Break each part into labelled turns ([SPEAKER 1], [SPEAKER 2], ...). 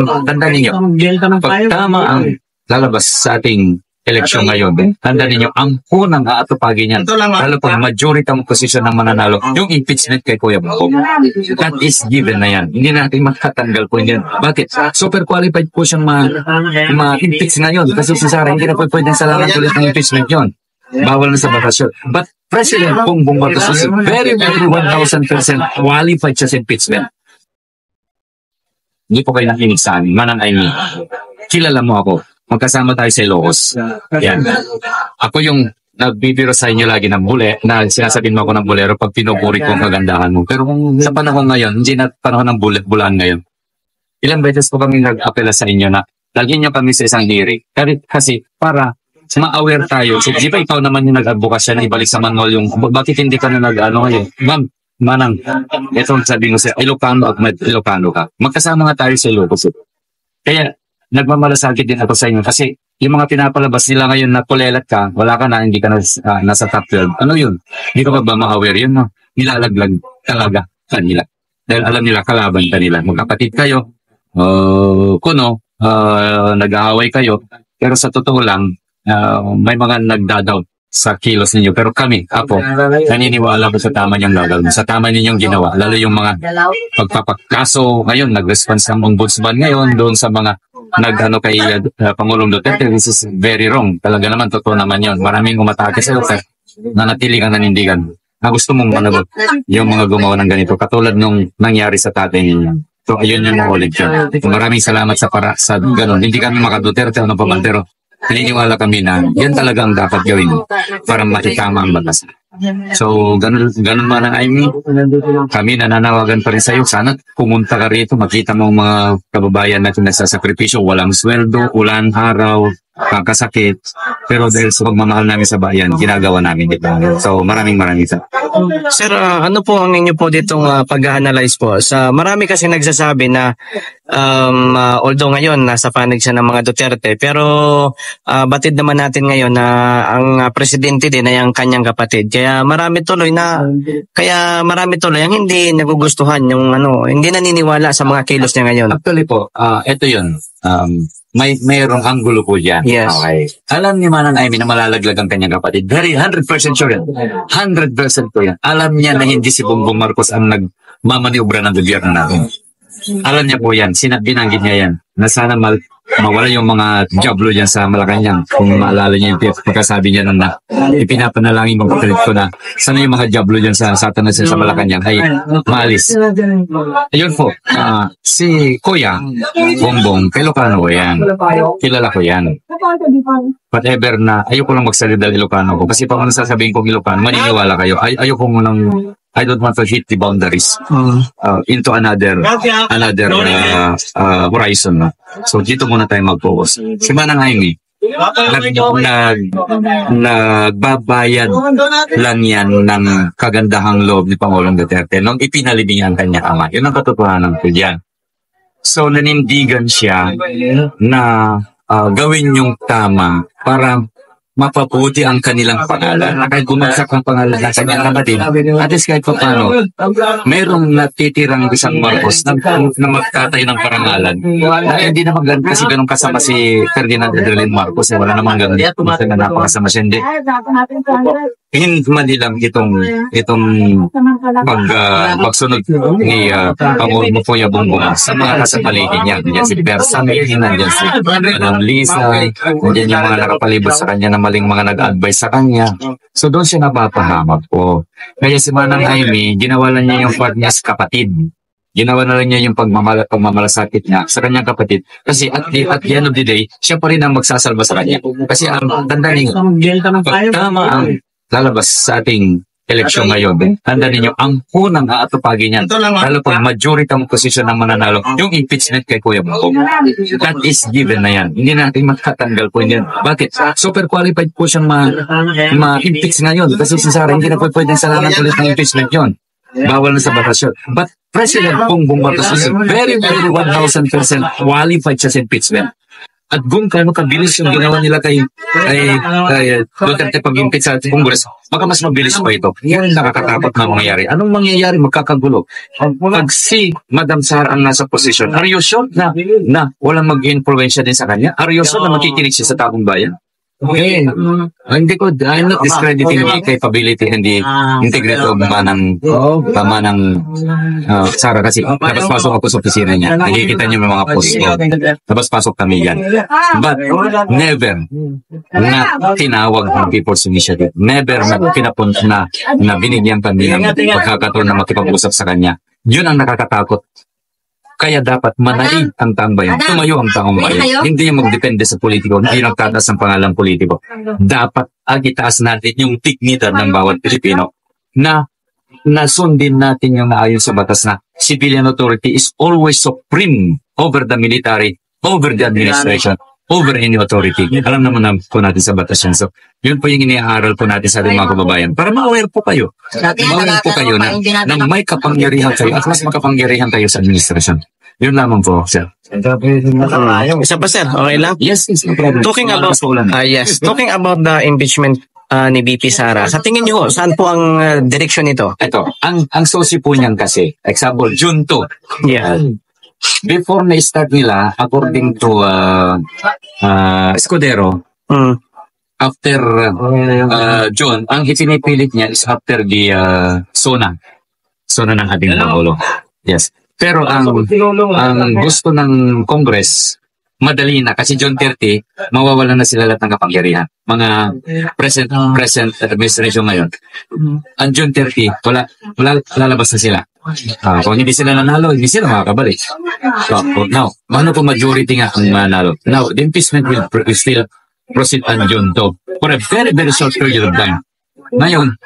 [SPEAKER 1] Tandaan ninyo, pag tama ang lalabas sa ating eleksyon ngayon, tandaan ninyo, ang unang aatupagin niyan, lalo pag majority ang posisyon ng mananalo, yung impeachment kay Kuya Bongbong. That is given na yan. Hindi natin matatanggal po yan. Bakit? Super qualified po siyang ma-impeach ngayon. Kasi si Sara, hindi na po pwedeng salamat ulit ng impeachment yon. Bawal na sa batas yun. But President Bongbong Marcos is very, very 1,000% qualified siya sa impeachment. Hindi po kayo nakinig sa amin. Manang Aimee, kilala mo ako. Magkasama tayo sa Ilocos. Yan. Ako yung nagbibiro sa inyo lagi ng bule, na sinasabihin mo ako ng bulero pag pinupuri ko ang kagandahan mo. Pero kung sa panahon ngayon, hindi na panahon ng bulaan ngayon. Ilang beses po kami nag-apela sa inyo na dalhin niyo kami sa isang hearing. Kasi para ma-aware tayo. So, di ba ikaw naman yung nag-advokasya na ibalik sa manual yung bakit hindi ka na nag-ano ngayon? Ma'am, Manang, ito sabihin ko sa Ilocano at Ilocano ka. Magkasama nga tayo sa Ilocos. Kaya, nagmamalasakit din ako sa inyo kasi yung mga pinapalabas nila ngayon na kulelat ka, wala ka na, hindi ka na nasa top 12. Ano yun? Hindi ka ba ma-aware yun? No? Nilalaglag talaga kanila. Dahil alam nila, kalaban kanila. Magkapatid kayo, nag-aaway kayo, pero sa totoo lang, may mga nagdadaw sa kilos ninyo. Pero kami, Apo, naniniwala ko sa tama niyong gagawin. Sa tama ninyong ginawa. Lalo yung mga pagpapakaso ngayon, nag-response ng ombudsman ngayon doon sa mga kay Pangulong Duterte. This is very wrong. Talaga naman, totoo naman yun. Maraming umatake sa Duterte na natili kang nanindigan. Na gusto mong managot yung mga gumawa ng ganito. Katulad nung nangyari sa tatay ninyo. So, ayun yung ulit yun. Maraming salamat sa ganun. Hindi kami maka-Duterte, ano pa man, pero naniniwala kami na yan talaga ang dapat gawin para makitama ang batas. So, ganun man ang Aimee. Kami nananawagan pa rin sa iyo. Sana pumunta ka rito, makita mo ang mga kababayan natin nagsasakripisyo, walang sweldo, ulan, araw, kakasakit. Pero dahil sa pagmamahal namin sa bayan, ginagawa namin dito. So, maraming sa.
[SPEAKER 2] Sir, ano po ang inyo po ditong pag-analyze po? Marami kasi nagsasabi na although ngayon nasa panig siya ng mga Duterte, pero batid naman natin ngayon na ang presidente din ay ang kanyang kapatid. Kaya marami tuloy ang hindi nagugustuhan yung hindi naniniwala sa mga kilos niya ngayon.
[SPEAKER 1] Actually po, ito yun. Mayroong anggulo po dyan.
[SPEAKER 2] Yes.
[SPEAKER 1] Okay. Alam niya Manang Aimee na malalaglag ang kanyang kapatid. Very 100% sure yan. 100% po yan. Alam niya na hindi si Bongbong Marcos ang nagmamaniobra ng gobyerno natin. Alam niya po yan. Binanggit niya yan. Na sana mawala yung mga jablo dyan sa Malacanang. Kung maalala niya yung pagkasabi niya na ipinapanalangin mong kapatid ko na sana yung mga jablo dyan sa Satanas sa Malacanang ay maalis. Ayun po, si Kuya Bongbong, Ilocano yan. Kilala ko yan. Whatever na, ayoko lang magsalita Ilocano ko. Kasi pag nasasabihin kong Ilocano, maniniwala kayo. Ayoko nang I don't want to hit the boundaries into another horizon. No? So, dito muna tayo mag-focus. Si Manang Aimee, nagbabayad lang yan ng kagandahang loob ni Pangulong Duterte nung ipinalibing ang kanya ama. Yun ang katotohanan ko dyan. So, nanindigan siya na gawin yung tama para mapaputi ang kanilang pangalan. Kahit bumagsak ang pangalan ng kanyang kapatid, at least kahit pa paano, mayroong natitirang isang Marcos na magtatay ng parangalan. Hindi naman ganun kasi ganun kasama si Ferdinand Adelin Marcos. Wala naman ganun. Kasi na napakasama siya. Hindi lang itong pagsunod ni Pangulong Kuya Bongbong sa mga kasapaligid niya. Nandiyan si Bersan, nandiyan si Madam Lisa, nandiyan yung mga nakapalibot sa kanya na maling mga nag-advise sa kanya. So doon siya napapahamak po. Kaya si Manang Aimee, ginawa lang niya yung part niya sa kapatid. Ginawa na lang niya yung pagmamalasakit niya sa kanyang kapatid. Kasi at the end of the day, siya pa rin ang magsasalba sa kanya. Kasi ang tanda niyo, pag tama ang lalabas sa ating eleksyon ngayon, tandaan ninyo, ang unang aatupagin niyan, lalo pag majority ang posisyon ng mananalo, yung impeachment kay Kuya Bongbong. That is given na yan. Hindi natin matatanggal po yan. Bakit? Super qualified po siyang ma-impeach ngayon. Kasi si Sara, hindi na po pwedeng salamat ulit ng impeachment yun. Bawal na sa batas yun. But President Bongbong Marcos is very, very 1,000% qualified siya sa impeachment. At kung kano kabilis yung ginawa nila kay Duterte pag-impeach sa Congress, baka mas mabilis pa ito. Yan ang nakakatakot na mangyayari. Anong mangyayari? Magkakagulo. Pag si Madam Sara ang nasa posisyon, are you sure na walang mag-influensya din sa kanya? Are you sure na makikinig siya sa taong bayan? Okay. Hindi ko, I'm not discrediting the capability and the integrity of Manang Sara kasi labas-pasok ako sa opisina niya. Nakikita niyo yung mga post ko. Labas-pasok kami yan. But never na tinawag ng People's Initiative. Never na pinapunta na binigyan kami ng pagkakataon na makipag-usap sa kanya. Yun ang nakakatakot. Kaya dapat manaig ang taong bayan. Tumayo ang taong bayan. Hindi yung magdepende sa politiko. Hindi yung tataas ang pangalang politiko. Dapat agitaas natin yung dignidad ng bawat Pilipino na nasundin natin yung naayon sa batas na civilian authority is always supreme over the military, over the administration, over any authority. Alam naman po natin sa batas yan. So, yun po yung iniaaral po natin sa ating mga kababayan. Para ma-aware po kayo. Ma-aware po kayo na may kapangyarihan kayo at mas makapangyarihan kayo sa administrasyon. Yun lamang po, sir.
[SPEAKER 2] Isa pa, sir. Okay lang?
[SPEAKER 1] Yes, no problem.
[SPEAKER 2] Talking about the impeachment ni VP Sara, sa tingin niyo, saan po ang direksyon nito?
[SPEAKER 1] Ito, ang sosi po niyan kasi, example, June 2.
[SPEAKER 2] Yeah.
[SPEAKER 1] Before na-start nila, according to Escudero, after June, ang ipinipilit niya is after the SONA ng ating Pangulo. Yes. Pero ang gusto ng Congress, madali na kasi June 30, mawawalan na sila lahat ng kapangyarihan. Mga present administration ngayon. Ang June 30, lalabas na sila. Kung hindi sila nanalo, hindi sila makakabalik. So, now, ano kung majority nga ang manalo? Now, the impeachment will still proceed on June 2 for a very, very short period of time. Ngayon,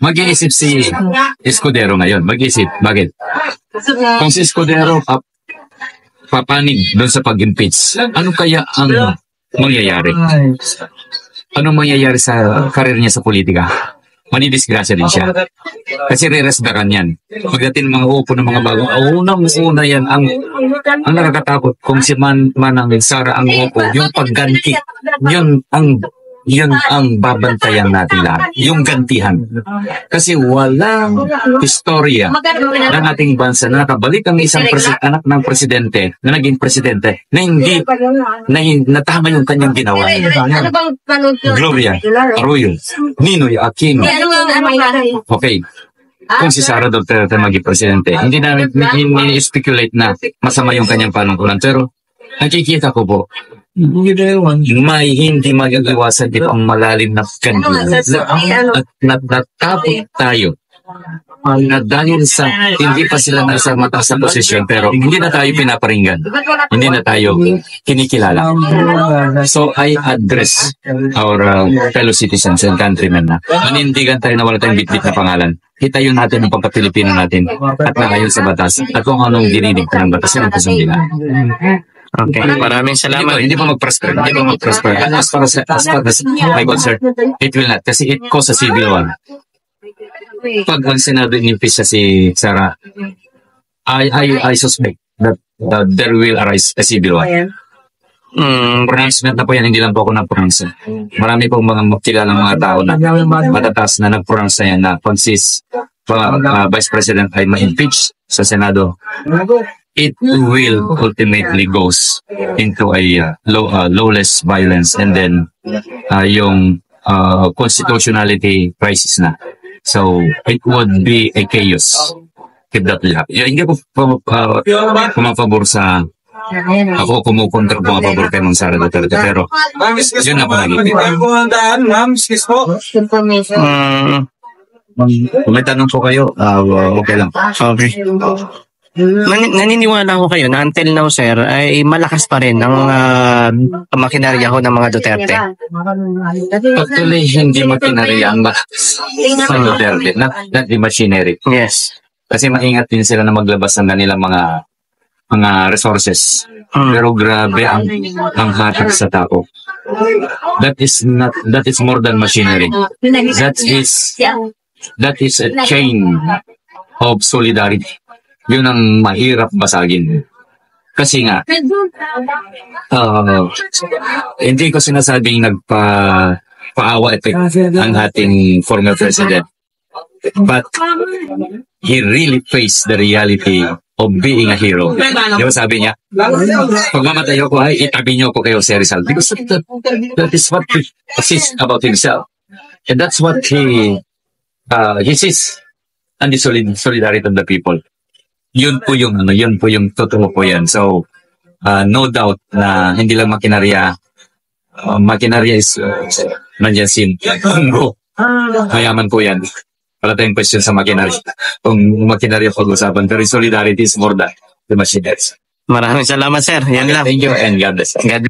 [SPEAKER 1] mag-iisip si Escudero ngayon. Mag-iisip. Bakit? Kung si Escudero papanig doon sa pag-impeach, ano kaya ang mangyayari? Ano mangyayari sa karir niya sa politika? Manidisgrasya din siya. Kasi re-resbakan yan. Pagdating mga upo ng mga bagong, unang-una yan, ang nakakatakot kung si Manang Sara ang upo, yung pagganti, yun ang babantayan natin lahat. Yung gantihan. Kasi walang istorya ng ating bansa na nakabalik ang isang anak ng presidente na naging presidente na hindi natama yung kanyang ginawa. Gloria Arroyo, Ninoy Aquino. Okay. Kung si Sara Duterte maging presidente, hindi namin speculate na masama yung kanyang panungkulan. Pero nakikita ko po, may hindi magagawasan dito ang malalim na kandilan. At natapot tayo na dahil sa hindi pa sila nasa mataas na posisyon pero hindi na tayo pinaparinggan. Hindi na tayo kinikilala. So I address our fellow citizens and countrymen na manindigan tayo na wala tayong bitbit na pangalan. Hitayon natin ang pagka-Pilipino natin at nakayon sa batas at kung anong dinidig ng batas yun ang kasundin natin.
[SPEAKER 2] Okay, maraming salamat.
[SPEAKER 1] Hindi pa mag-prosper. As far as my concern, it will not. Kasi it cause a civil war. Pag ang Senado in-impeach si Sara, I suspect that there will arise a civil war. Pronouncement na po yan, hindi lang po ako nag-pronounce. Marami pong mga kilalang mga tao na matataas na nag-pronounce na yan na pag si Vice President ay ma-impeach sa Senado, it will ultimately goes into a lawless violence and then yung constitutionality crisis na. So, it would be a chaos if that will happen. Hindi ko pumapabor sa ako kumukontra pumapabor kay Mang Sara Duterte pero yun na po nakikita. Kung may tanong po kayo, okay lang.
[SPEAKER 2] Okay. Naniniwala ko kayo na until now, sir, ay malakas pa rin ang makinarya ho ng mga Duterte.
[SPEAKER 1] Actually, hindi makinarya ang malakas ng Duterte, not the machinery.
[SPEAKER 2] Yes.
[SPEAKER 1] Kasi maingat din sila na maglabas ng kanilang mga resources. Pero grabe ang hatak sa tao. That is more than machinery. That is a chain of solidarity. Yun ang mahirap basagin. Kasi nga, hindi ko sinasabing paawa effect ang ating former president. But he really faced the reality of being a hero. Di ba sabi niya, pag mamatay ako, ay itabi niyo ako kayo si Rizal. Because that is what he says about himself. And that's what he says. And the solidarity of the people. Yun po yung totoo po yan. So, no doubt na hindi lang makinarya. Makinarya is, nandiyan sin. Mayaman po yan. Wala tayong question sa makinarya. Kung makinarya pag-usapan. Pero solidarity is more than the machineries.
[SPEAKER 2] Maraming salamat, sir. Yan lang.
[SPEAKER 1] Thank you and God bless.
[SPEAKER 2] God